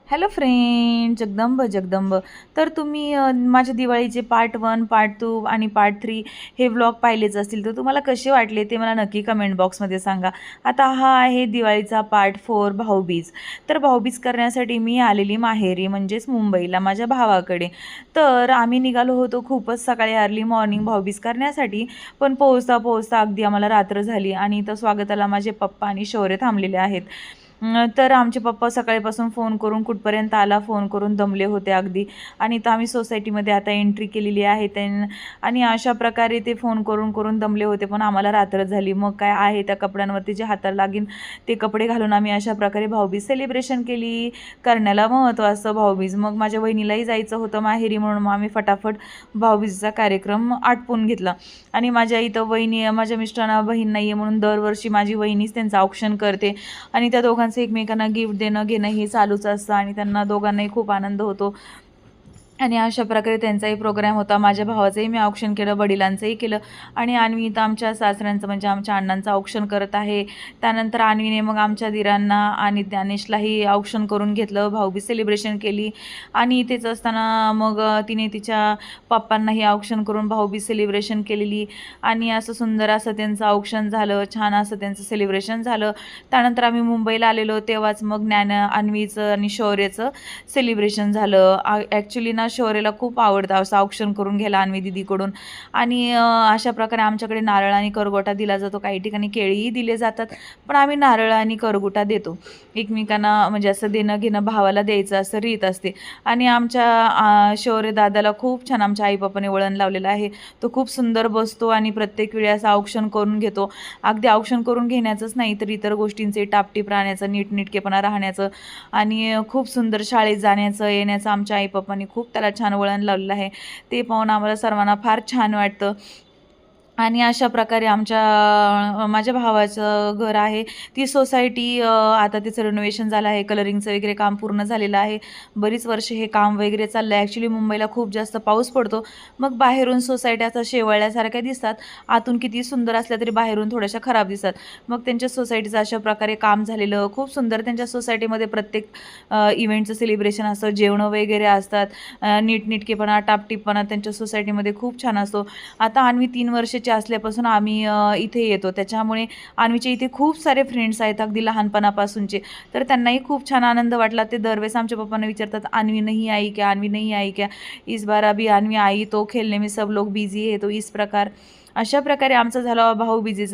Hello friend, Jagdamb Jagdamb. तर तुम्ही माझ्या दिवाळीचे पार्ट 1, पार्ट 2 आणि पार्ट 3 हे व्लॉग पाहिलेच असतील, तर तुम्हाला कसे वाटले ते मला नक्की कमेंट बॉक्समध्ये सांगा. आता हा आहे दिवाळीचा पार्ट 4, भाऊबीज. तर भाऊबीज करण्यासाठी मी आलेली माहेरी, म्हणजेच मुंबईला माझ्या भावाकडे. तर आम्ही निघालो होतो खूपच सकाळी अर्ली मॉर्निंग भाऊबीज करण्यासाठी, पण पोहोचता पोहोचता अगदी आम्हाला रात्र झाली आणि इथं स्वागताला माझे पप्पा आणि शौर्य थांबलेले आहेत. तर आमचे पप्पा सकाळीपासून फोन करून कुठपर्यंत आला, फोन करून दमले होते अगदी. आणि इथं आम्ही सोसायटीमध्ये आता एंट्री केलेली आहे आणि अशा प्रकारे ते फोन करून करून दमले होते, पण आम्हाला रात्र झाली. मग काय आहे त्या कपड्यांवरती जे हाताला लागीन ते कपडे घालून आम्ही अशा प्रकारे भाऊबीज सेलिब्रेशन केली. करण्याला महत्त्व असतं भाऊबीज. मग माझ्या वहिनीलाही जायचं होतं माहेरी, म्हणून मग आम्ही फटाफट भाऊबीजचा कार्यक्रम आटपून घेतला. आणि माझ्या इथं वहिनी, माझ्या मिस्टरांना बहीण नाही आहे, म्हणून दरवर्षी माझी वहिनीच त्यांचं औक्षण करते आणि त्या दोघांचं एकमेकांना गिफ्ट देणं घेणं हे चालूच असतं आणि त्यांना दोघांनाही खूप आनंद होतो. आणि अशा प्रकारे त्यांचाही प्रोग्राम होता. माझ्या भावाचंही मी औक्षण केलं, वडिलांचंही केलं आणि अन्वी तर आमच्या सासऱ्यांचं म्हणजे आमच्या अण्णांचं औक्षण करत आहे. त्यानंतर अन्वीने मग आमच्या दिरांना आणि ज्ञानेशलाही औक्षण करून घेतलं, भाऊबीज सेलिब्रेशन केली. आणि इथेच असताना मग तिने तिच्या पप्पांनाही औक्षण करून भाऊबीज सेलिब्रेशन केलेली आणि असं सुंदर असं त्यांचं औक्षण झालं, छान असं त्यांचं सेलिब्रेशन झालं. त्यानंतर आम्ही मुंबईला आलेलो, तेव्हाच मग अन्वीचं आणि शौर्याचं सेलिब्रेशन झालं. ॲक्च्युली ना शौर्याला खूप आवडतं असं औक्षण करून घ्यायला अन्वी दीदीकडून. आणि अशा प्रकारे आमच्याकडे नारळ आणि करगोटा दिला जातो. काही ठिकाणी केळीही दिले जातात, पण आम्ही नारळ आणि करगोटा देतो एकमेकांना, म्हणजे असं देणं घेणं भावाला द्यायचं असं रीत असते. आणि आमच्या शौर्य दादाला खूप छान आमच्या आईबापाने वळण लावलेलं आहे. तो खूप सुंदर बसतो आणि प्रत्येक वेळी असं औक्षण करून घेतो. अगदी औक्षण करून घेण्याचंच नाही, तर इतर गोष्टींचे टापटीप राहण्याचं, नीटनेटकेपणा राहण्याचं आणि खूप सुंदर शाळेत जाण्याचं येण्याचं आमच्या आईपप्पांनी खूप त्याला छान वळण लावलेलं आहे. ते पाहून आम्हाला सर्वांना फार छान वाटतं. आणि अशा प्रकारे माझ्या भावाचं घर आहे ती सोसायटी, आता तिचं रिनोव्हेशन झालं आहे, कलरिंगचं वगैरे काम पूर्ण झालेलं आहे. बरीच वर्ष हे काम वगैरे चाललं आहे. ॲक्च्युली मुंबईला खूप जास्त पाऊस पडतो, मग बाहेरून सोसायट्या आता शेवाळल्यासारख्या दिसतात, आतून किती सुंदर असल्या तरी बाहेरून थोड्याशा खराब दिसतात. मग त्यांच्या सोसायटीचं अशा प्रकारे काम झालेलं खूप सुंदर. त्यांच्या सोसायटीमध्ये प्रत्येक इव्हेंटचं सेलिब्रेशन असतं, जेवणं वगैरे असतात, नीटनेटकेपणा टापटीपणा त्यांच्या सोसायटीमध्ये खूप छान असतो. आता अन्वी 3 वर्षाची असल्यापासून आम्ही इथे येतो, त्याच्यामुळे अन्वीचे इथे खूप सारे फ्रेंड्स आहेत अगदी लहानपणापासूनचे. तर त्यांनाही खूप छान आनंद वाटला. ते दरवेळेस आमच्या पप्पांना विचारतात, अन्वी नहीं आई क्या, अन्वी नहीं आई क्या. इस बार अभी अन्वी आई तो खेलने में सब लोग बिझी है, तो इस प्रकार अशा प्रकारे आमचं झालं भाऊबीजेचं